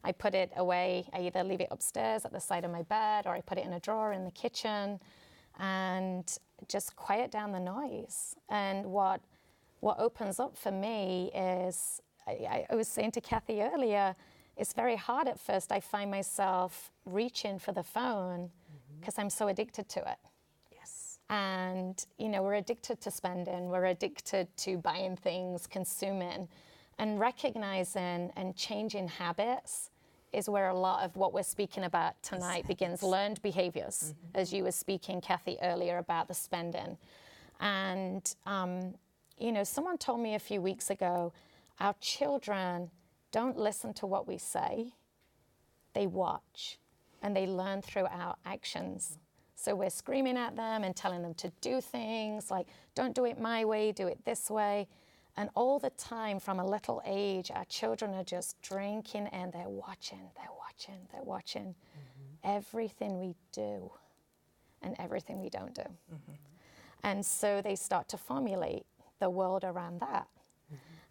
I put it away. I either leave it upstairs at the side of my bed, or I put it in a drawer in the kitchen, and just quiet down the noise. And what opens up for me is, I was saying to Kathy earlier, it's very hard at first. I find myself reaching for the phone because I'm so addicted to it. Yes. And, you know, we're addicted to spending. We're addicted to buying things, consuming. And recognizing and changing habits is where a lot of what we're speaking about tonight begins. Learned behaviors, as you were speaking, Kathy, earlier about the spending. And, you know, someone told me a few weeks ago, our children don't listen to what we say, they watch, and they learn through our actions. So we're screaming at them and telling them to do things like, don't do it my way, do it this way. And all the time, from a little age, our children are just drinking and they're watching everything we do and everything we don't do. And so they start to formulate the world around that.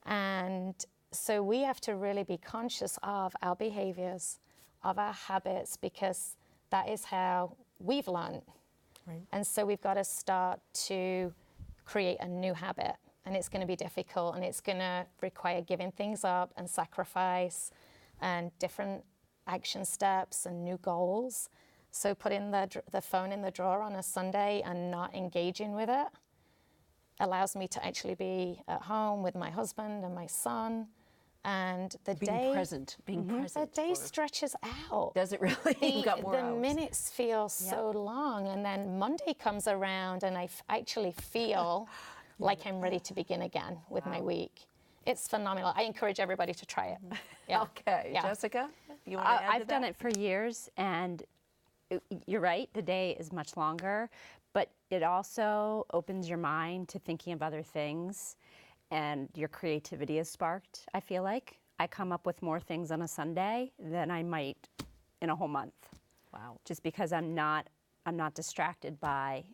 And so we have to really be conscious of our behaviors, of our habits, because that is how we've learned. Right. And so we've got to start to create a new habit. And it's going to be difficult, and it's going to require giving things up and sacrifice and different action steps and new goals. So putting the phone in the drawer on a Sunday and not engaging with it allows me to actually be at home with my husband and my son. And the being present. The day stretches out. Does it really? You've got more the hours. minutes feel so long, and then Monday comes around, and I actually feel like I'm ready to begin again with my week. It's phenomenal. I encourage everybody to try it. Yeah. Okay, Yeah. Jessica, you want to add to I've done it for years, and you're right, the day is much longer, but it also opens your mind to thinking of other things, and your creativity is sparked, I feel like. I come up with more things on a Sunday than I might in a whole month. Wow. Just because I'm not distracted by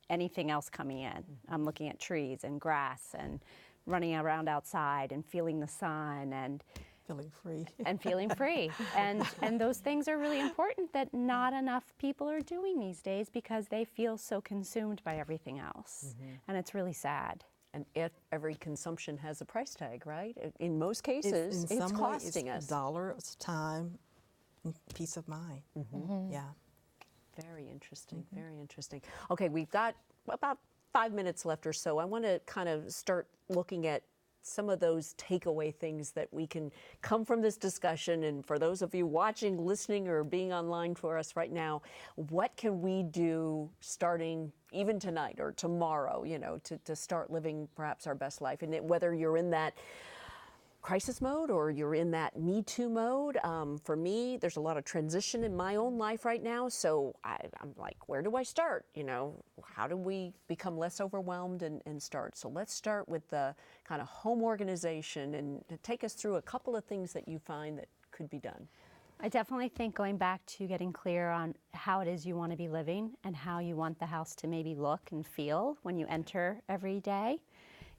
anything else coming in. I'm looking at trees and grass and running around outside and feeling the sun and Feeling free. and feeling free. And those things are really important that not enough people are doing these days because they feel so consumed by everything else. And it's really sad. And every consumption has a price tag, right? In most cases, in it's some costing way, us. it's dollars, time, and peace of mind. Yeah. Very interesting, very interesting. Okay, we've got about 5 minutes left or so. I want to kind of start looking at some of those takeaway things that we can come from this discussion. And for those of you watching, listening, or being online for us right now, what can we do starting even tonight or tomorrow, you know, to start living perhaps our best life? And whether you're in that crisis mode or you're in that Me Too mode. For me, there's a lot of transition in my own life right now. So I'm like, where do I start? You know, how do we become less overwhelmed and start? So let's start with the kind of home organization and take us through a couple of things that you find that could be done. I definitely think going back to getting clear on how it is you want to be living and how you want the house to maybe look and feel when you enter every day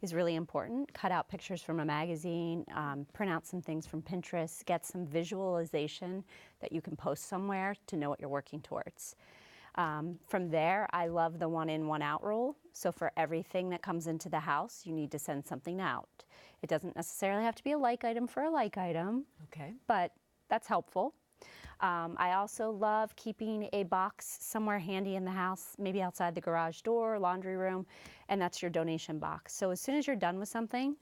is really important. Cut out pictures from a magazine, print out some things from Pinterest, get some visualization that you can post somewhere to know what you're working towards. From there, I love the one in, one out rule. So for everything that comes into the house, you need to send something out. It doesn't necessarily have to be a like item for a like item, Okay. but that's helpful. I also love keeping a box somewhere handy in the house, maybe outside the garage door, laundry room, and that's your donation box. So as soon as you're done with something,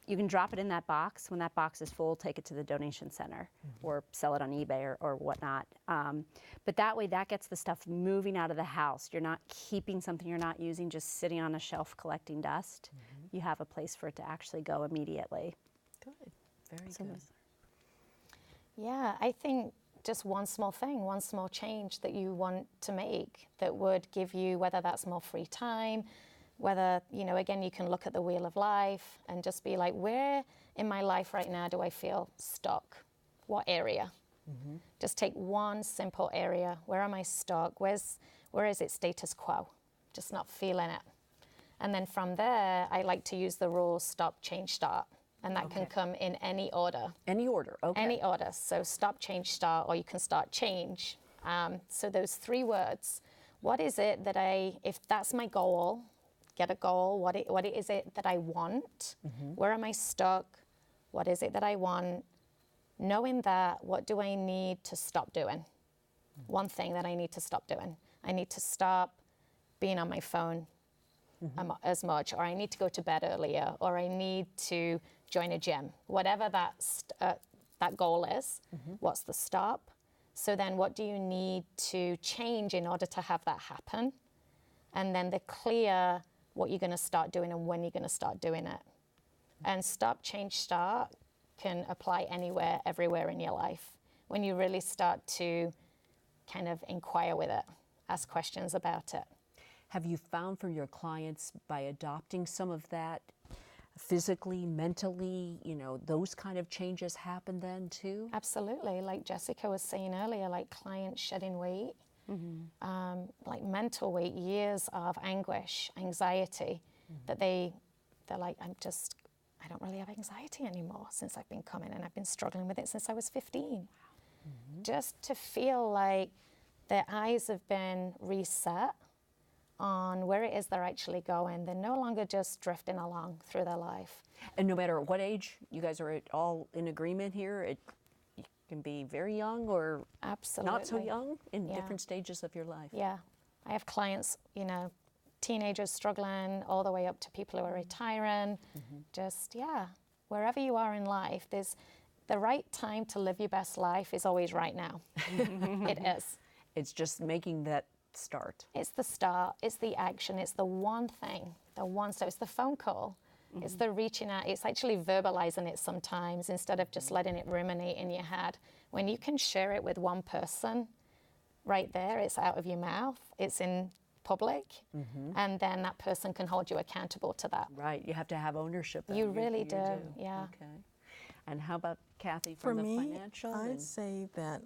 you can drop it in that box. When that box is full, take it to the donation center or sell it on eBay or whatnot. But that way, that gets the stuff moving out of the house. You're not keeping something you're not using, just sitting on a shelf collecting dust. You have a place for it to actually go immediately. Good. Very good. Yeah, I think just one small thing, one small change that you want to make that would give you, whether that's more free time, whether, you know, again, you can look at the wheel of life and just be like, where in my life right now do I feel stuck? What area? Just take one simple area. Where am I stuck? Where is it status quo? Just not feeling it. And then from there, I like to use the rule stop, change, start. And that can come in any order. Any order, okay. Any order. So stop, change, start, or you can start, change. So those 3 words. What is it that if that's my goal, get a goal. What is it that I want? Where am I stuck? What is it that I want? Knowing that, what do I need to stop doing? One thing that I need to stop doing. I need to stop being on my phone as much, or I need to go to bed earlier, or I need to join a gym. Whatever that goal is, what's the stop? So then what do you need to change in order to have that happen? And then the clear what you're going to start doing and when you're going to start doing it. And stop, change, start can apply anywhere, everywhere in your life. When you really start to kind of inquire with it, ask questions about it. Have you found for your clients by adopting some of that physically, mentally, you know, those kind of changes happen then too? Absolutely. Like Jessica was saying earlier, like clients shedding weight, like mental weight, years of anguish, anxiety, that they're like, I don't really have anxiety anymore since I've been coming, and I've been struggling with it since I was 15. Just to feel like their eyes have been reset on where it is they're actually going. They're no longer just drifting along through their life. And no matter what age, you guys are all in agreement here? It can be very young or Absolutely. not so young in different stages of your life. Yeah. I have clients, you know, teenagers struggling all the way up to people who are retiring. Just, wherever you are in life, there's the right time to live your best life is always right now. It is. It's just making that start. It's the start, it's the action, it's the one thing, the one step, it's the phone call. It's the reaching out. It's actually verbalizing it sometimes instead of just letting it ruminate in your head. When you can share it with one person, right there, it's out of your mouth, it's in public, and then that person can hold you accountable to that. Right, you have to have ownership. You really do, yeah. Okay. And how about Kathy For from the me, financial? I'd say that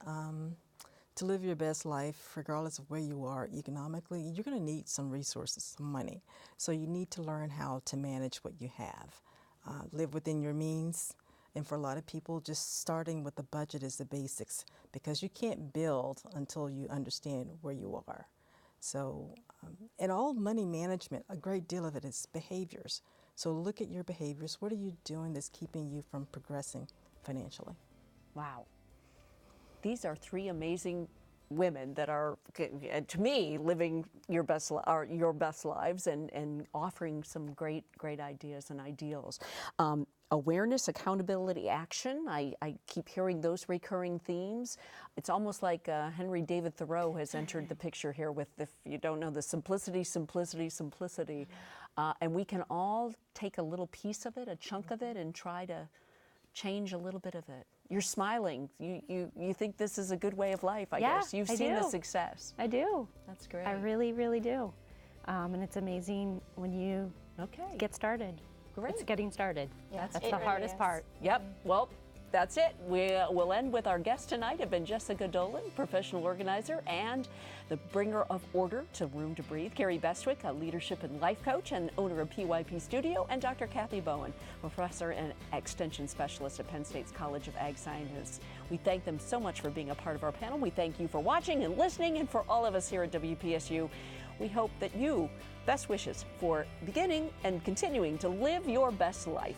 to live your best life, regardless of where you are economically, you're going to need some resources, some money. So you need to learn how to manage what you have. Live within your means. And for a lot of people, just starting with the budget is the basics, because you can't build until you understand where you are. So, and all money management, a great deal of it is behaviors. So look at your behaviors. What are you doing that's keeping you from progressing financially? Wow. These are three amazing women that are, to me, living your best lives and offering some great ideas and ideals. Awareness, accountability, action. I keep hearing those recurring themes. It's almost like Henry David Thoreau has entered the picture here with, if you don't know, the simplicity, simplicity, simplicity. And we can all take a little piece of it, a chunk of it, and try to change a little bit of it. You're smiling. You think this is a good way of life, I guess. You've seen the success. I do. That's great. I really, really do. And it's amazing when you get started. Great. It's getting started. Yeah, that's the hardest part. Yep. Well, that's it. We'll end with our guest tonight have been Jessica Dolan, professional organizer and the bringer of order to Room to Breathe, Carrie Bestwick, a leadership and life coach and owner of PYP Studio, and Dr. Kathy Bowen, professor and extension specialist at Penn State's College of Ag Sciences. We thank them so much for being a part of our panel. We thank you for watching and listening, and for all of us here at WPSU, we hope that you, best wishes for beginning and continuing to live your best life.